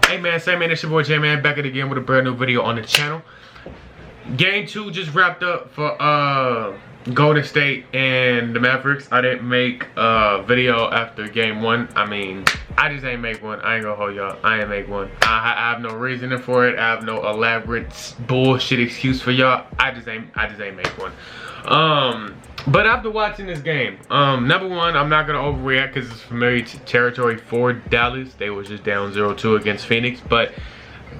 Hey man, same man, it's your boy J Man back at it again with a brand new video on the channel. Game 2 just wrapped up for Golden State and the Mavericks. I didn't make a video after game 1. I mean, I just ain't make one. I ain't gonna hold y'all. I ain't make one. I have no reasoning for it. I have no elaborate bullshit excuse for y'all. I just ain't make one. But after watching this game, number one, I'm not gonna overreact because it's familiar territory for Dallas. They was just down 0-2 against Phoenix, but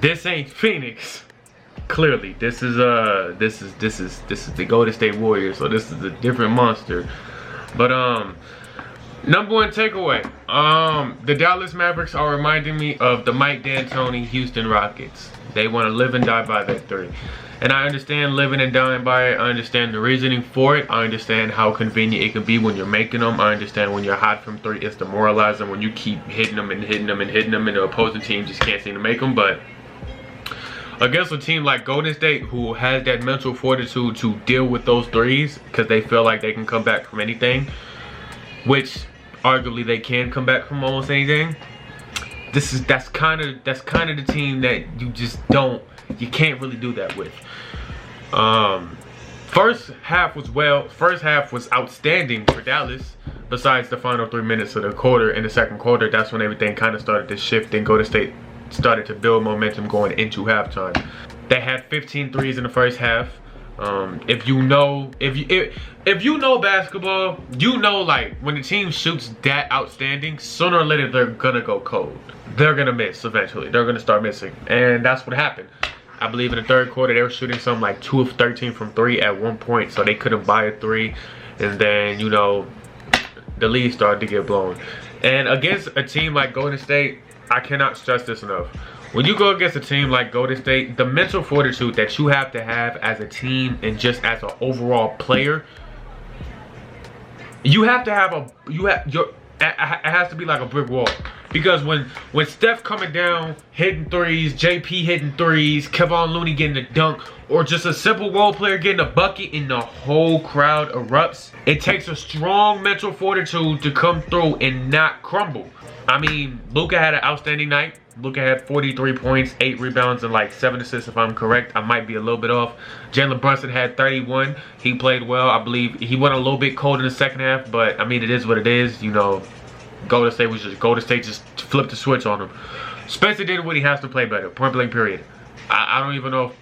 this ain't Phoenix. Clearly, this is the Golden State Warriors, so this is a different monster. But number one takeaway, the Dallas Mavericks are reminding me of the Mike D'Antoni Houston Rockets. They want to live and die by that three. And I understand living and dying by it. I understand the reasoning for it. I understand how convenient it can be when you're making them. I understand when you're hot from three, it's demoralizing when you keep hitting them and hitting them and hitting them and the opposing team just can't seem to make them. But against a team like Golden State, who has that mental fortitude to deal with those threes because they feel like they can come back from anything, which arguably they can come back from almost anything. That's kind of the team that you can't really do that with. First half was outstanding for Dallas. Besides the final 3 minutes of the quarter, in the second quarter, that's when everything kind of started to shift and Golden State started to build momentum going into halftime. They had 15 threes in the first half. If you know basketball, you know, like when the team shoots that outstanding, sooner or later they're gonna go cold. They're gonna miss eventually. They're gonna start missing, and that's what happened. I believe in the third quarter they were shooting something like 2 of 13 from three at one point, so they couldn't buy a three, and then you know the lead started to get blown. And against a team like Golden State, I cannot stress this enough. When you go against a team like Golden State, the mental fortitude that you have to have as a team and just as an overall player, you have to have it has to be like a brick wall. Because when Steph coming down, hitting threes, JP hitting threes, Kevon Looney getting a dunk, or just a simple role player getting a bucket and the whole crowd erupts, it takes a strong mental fortitude to come through and not crumble. I mean, Luka had an outstanding night. Luka had 43 points, 8 rebounds, and like 7 assists if I'm correct. I might be a little bit off. Jalen Brunson had 31. He played well. I believe he went a little bit cold in the second half, but I mean, it is what it is. You know, Golden State just flipped the switch on him. Spencer did what he has to play better. Point blank period. I don't even know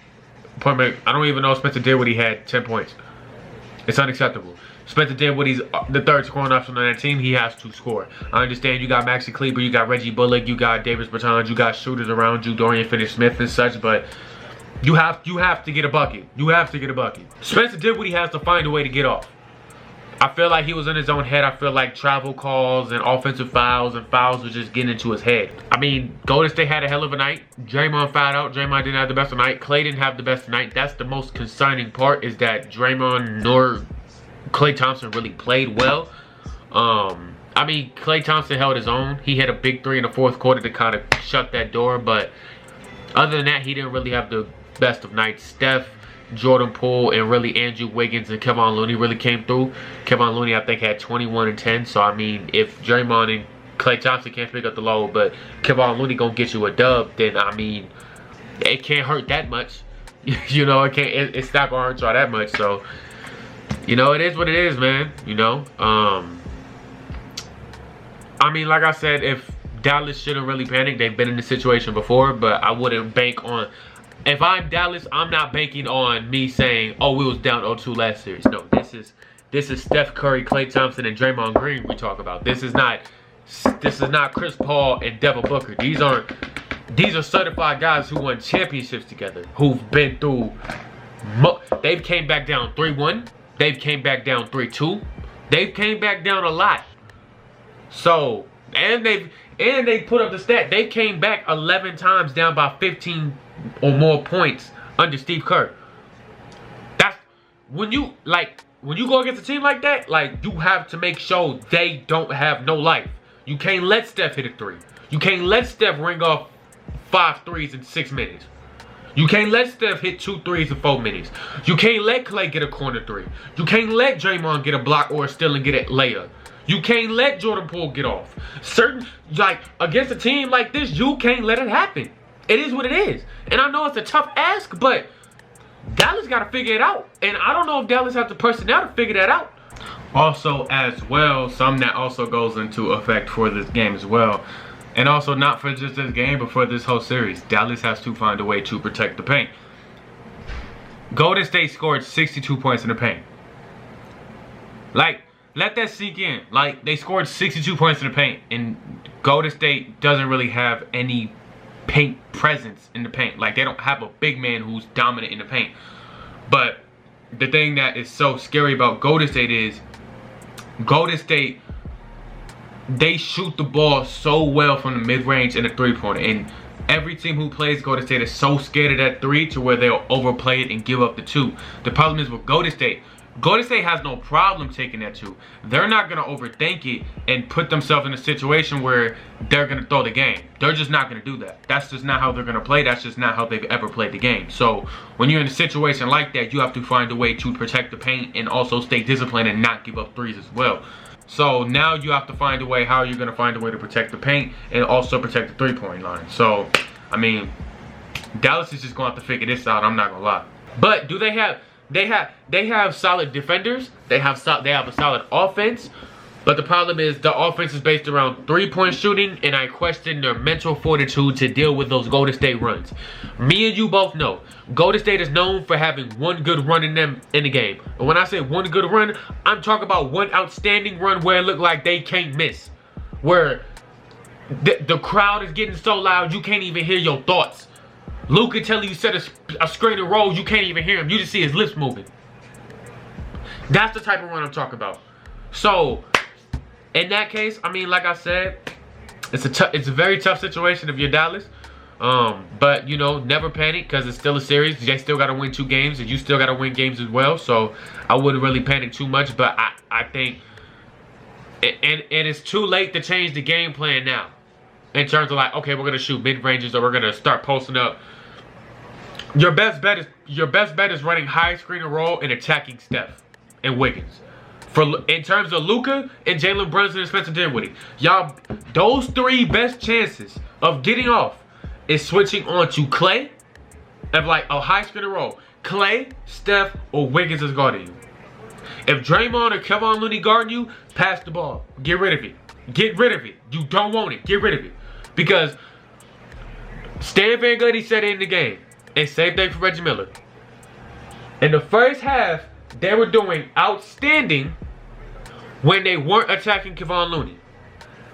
if Spencer did what he had 10 points. It's unacceptable. Spencer did what he's the third scoring option on that team. He has to score. I understand you got Maxi Kleber, you got Reggie Bullock, you got Davis Bertans, you got shooters around you, Dorian Finney-Smith and such, but you have to get a bucket. You have to get a bucket. Spencer did what he has to find a way to get off. I feel like he was in his own head. I feel like travel calls and offensive fouls and fouls were just getting into his head. I mean, Golden State had a hell of a night. Draymond fouled out. Draymond didn't have the best of night. Klay didn't have the best of night. That's the most concerning part, is that Draymond nor Klay Thompson really played well. I mean, Klay Thompson held his own. He hit a big three in the fourth quarter to kind of shut that door, but other than that, he didn't really have the best of nights. Steph, Jordan Poole, and really Andrew Wiggins and Kevon Looney really came through. Kevon Looney, I think, had 21 and 10. So, I mean, if Draymond and Klay Thompson can't pick up the load, but Kevon Looney gonna get you a dub, then, I mean, it can't hurt that much. You know, it's not gonna hurt y'all that much. So, you know, it is what it is, man. You know, I mean, like I said, if Dallas shouldn't really panic, they've been in this situation before, but I wouldn't bank on. If I'm Dallas, I'm not banking on me saying, "Oh, we was down 0-2 last series." No, this is Steph Curry, Klay Thompson, and Draymond Green we talk about. This is not Chris Paul and Devin Booker. These are certified guys who won championships together, who've been through. They've came back down 3-1. They've came back down 3-2. They've came back down a lot. So, and they put up the stat. They came back 11 times down by 15 or more points under Steve Kerr. That's when you go against a team like that, like, you have to make sure they don't have no life. You can't let Steph hit a three. You can't let Steph ring off 5 threes in 6 minutes. You can't let Steph hit 2 threes in 4 minutes. You can't let Klay get a corner three. You can't let Draymond get a block or a steal and get a layup. You can't let Jordan Poole get off. Like, against a team like this, you can't let it happen. It is what it is. And I know it's a tough ask, but Dallas got to figure it out. And I don't know if Dallas has the personnel to figure that out. Also, as well, something that also goes into effect for this game as well. And also not for just this game, but for this whole series. Dallas has to find a way to protect the paint. Golden State scored 62 points in the paint. Like, let that sink in. Like, they scored 62 points in the paint, and Golden State doesn't really have any paint presence in the paint. Like, they don't have a big man who's dominant in the paint. But the thing that is so scary about Golden State is Golden State, they shoot the ball so well from the mid-range and the three-pointer. And every team who plays Golden State is so scared of that three to where they'll overplay it and give up the two. The problem is with Golden State has no problem taking that two. They're not going to overthink it and put themselves in a situation where they're going to throw the game. They're just not going to do that. That's just not how they're going to play. That's just not how they've ever played the game. So when you're in a situation like that, you have to find a way to protect the paint and also stay disciplined and not give up threes as well. So now you have to find a way how you're going to find a way to protect the paint and also protect the three-point line. So, I mean, Dallas is just going to have to figure this out. I'm not going to lie. But do they have... They have solid defenders. They have a solid offense. But the problem is the offense is based around three-point shooting, and I question their mental fortitude to deal with those Golden State runs. Me and you both know Golden State is known for having one good run in the game. And when I say one good run, I'm talking about one outstanding run where it looked like they can't miss. Where the crowd is getting so loud you can't even hear your thoughts. Luka tell you set a screen and roll, you can't even hear him. You just see his lips moving. That's the type of run I'm talking about. So, in that case, I mean, like I said, it's a very tough situation if you're Dallas. But, you know, never panic because it's still a series. They still got to win 2 games, and you still got to win games as well. So, I wouldn't really panic too much. But I think, and it's too late to change the game plan now. In terms of like, okay, we're going to shoot mid-ranges or we're going to start posting up. Your best bet is running high screen and roll and attacking Steph and Wiggins. In terms of Luka and Jalen Brunson and Spencer Dinwiddie, y'all, those 3 best chances of getting off is switching on to Klay of like a high screen and roll. Klay, Steph, or Wiggins is guarding you. If Draymond or Kevon Looney guarding you, pass the ball. Get rid of it. Get rid of it. You don't want it. Get rid of it. Because Stan Van Gundy said it in the game. And same thing for Reggie Miller. In the first half, they were doing outstanding when they weren't attacking Kevon Looney.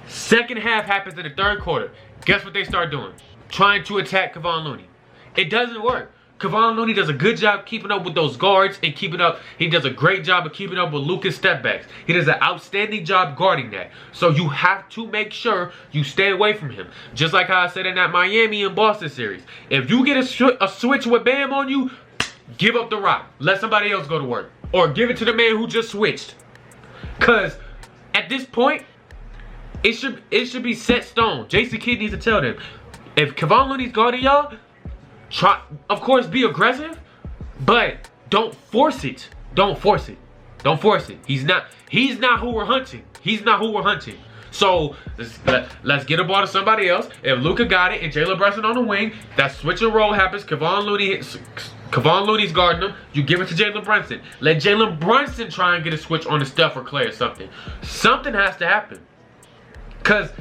Second half happens in the third quarter. Guess what they start doing? Trying to attack Kevon Looney. It doesn't work. Kevon Looney does a good job keeping up with those guards and keeping up. He does a great job of keeping up with Luka's stepbacks. He does an outstanding job guarding that. So you have to make sure you stay away from him. Just like how I said in that Miami and Boston series. If you get a switch with Bam on you, give up the rock. Let somebody else go to work. Or give it to the man who just switched. Because at this point, it should be set stone. Jason Kidd needs to tell them. If Kevon Looney's guarding y'all, try, of course, be aggressive, but don't force it. Don't force it. Don't force it. He's not who we're hunting. He's not who we're hunting. So let's get a ball to somebody else. If Luka got it and Jalen Brunson on the wing, that switch and roll happens. Kevon Looney's guarding him. You give it to Jalen Brunson. Let Jalen Brunson try and get a switch on the Steph or Klay or something. Something has to happen. Because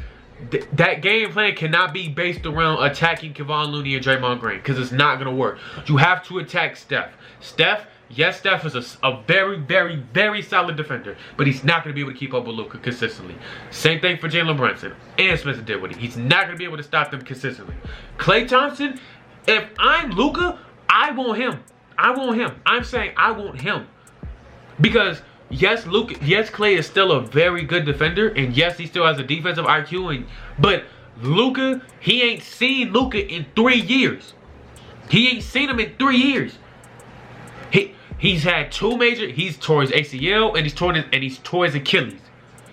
that game plan cannot be based around attacking Kevon Looney and Draymond Green, because it's not going to work. You have to attack Steph. Yes, Steph is a very, very, very solid defender, but he's not going to be able to keep up with Luka consistently. Same thing for Jalen Brunson and Spencer Dinwiddie. He's not going to be able to stop them consistently. Klay Thompson, if I'm Luka, I want him. I want him. I'm saying I want him. Because yes, Klay is still a very good defender, and yes, he still has a defensive IQ, but Luka, he ain't seen Luka in 3 years. He ain't seen him in 3 years. He's had 2 major. He's tore his ACL and he's tore his Achilles.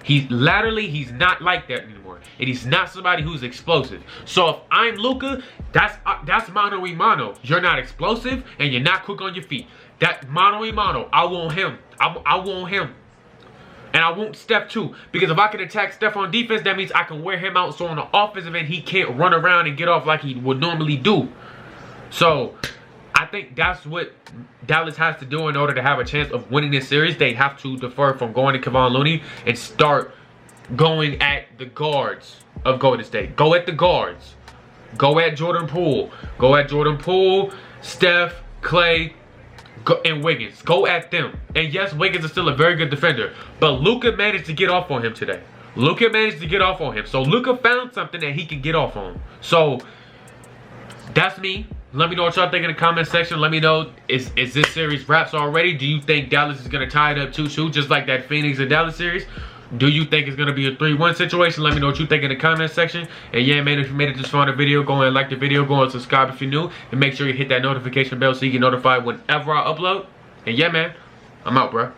He's not like that anymore, and he's not somebody who's explosive. So if I'm Luka, that's mano y mano. You're not explosive and you're not quick on your feet. That mano y mano, I want him. I want him. And I want Steph too. Because if I can attack Steph on defense, that means I can wear him out. So on the offensive end, he can't run around and get off like he would normally do. So I think that's what Dallas has to do in order to have a chance of winning this series. They have to defer from going to Kevon Looney and start going at the guards of Golden State. Go at the guards. Go at Jordan Poole. Go at Jordan Poole, Steph, Clay, and Wiggins. Go at them. And yes, Wiggins is still a very good defender, but Luka managed to get off on him today. Luka managed to get off on him. So Luka found something that he can get off on. So that's me. Let me know what y'all think in the comment section. Let me know, is this series wraps already? Do you think Dallas is going to tie it up 2-2 just like that Phoenix and Dallas series? Do you think it's going to be a 3-1 situation? Let me know what you think in the comment section. And yeah, man, if you made it this far in the video, go and like the video. Go and subscribe if you're new. And make sure you hit that notification bell so you get notified whenever I upload. And yeah, man, I'm out, bro.